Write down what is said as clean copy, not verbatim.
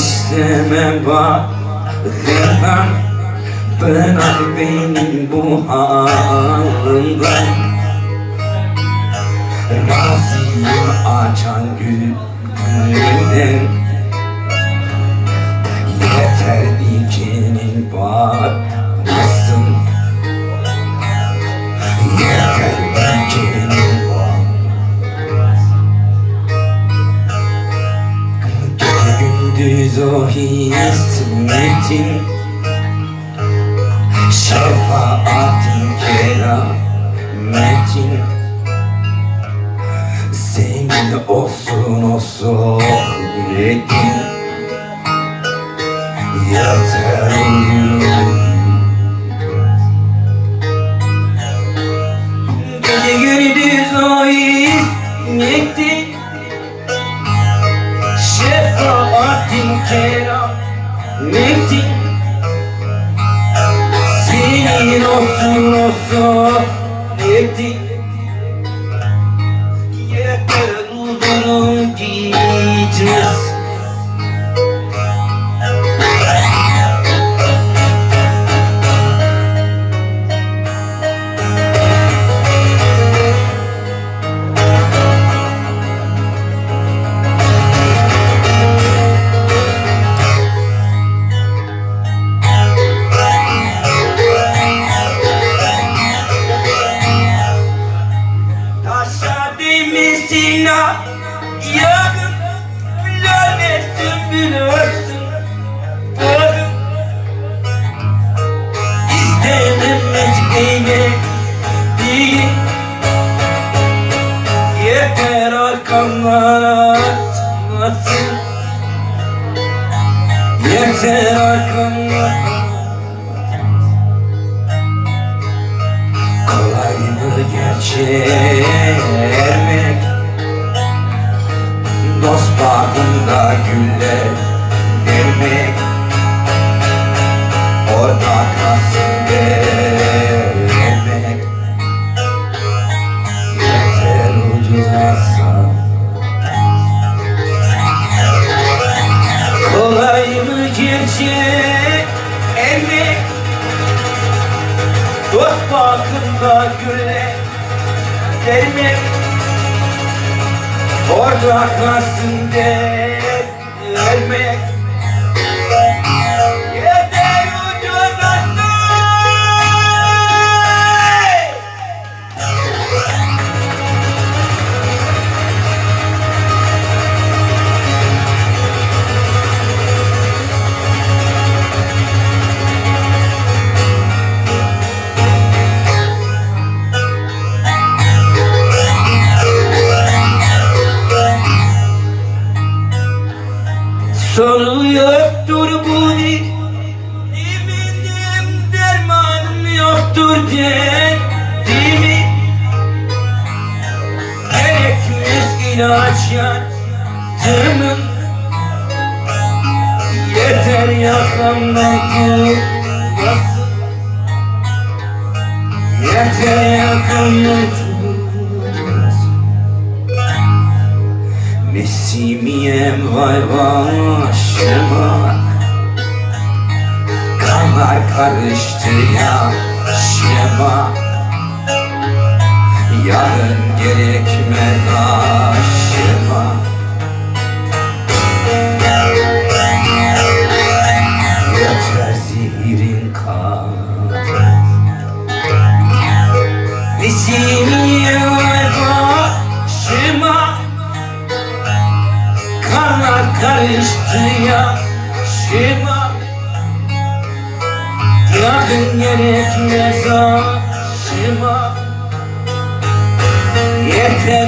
İstemem bakımdan, bırak beni bu halimden. Razıyım açan gülümden, yeter dikenin batmasın. Yeter dikenin batmasın. Gece gündüz o hizmetin, şefaatin kerametin, senin olsun o sohbetin. Yeter uyum, gece gündüz o hizmetin, şefaatin kerametin, senin olsun o sohbetin. Yeter uzun gitmez. Yakın bilemesin biliyorsun. Bakın İstemem eyle değil. Yeter arkamdan atmasın. Yeter arkamdan. Kolay mı geçermek dost bağında güller vermek, orada kalsın vermek. Yeter ucuzasa. Kolay mı gerçek emek, dost bağında güller vermek, orada kalsın vermek. Yeter ucuzasın. Sonu yoktur bu dilimin, dermanım yoktur derdimi. Gerekmez ilaç yardımım, yeter yakamdan tutmasın. Yeter yakamdan tutmasın. Mesimiyem vay başıma, kanlar karıştı yaşıma. Yarın gerekmez aşıma. Yeter zihirin kader. Mesimiyem vay başıma, kanlar karıştı yaşıma. Yarın gerekmez aşıma. Yeter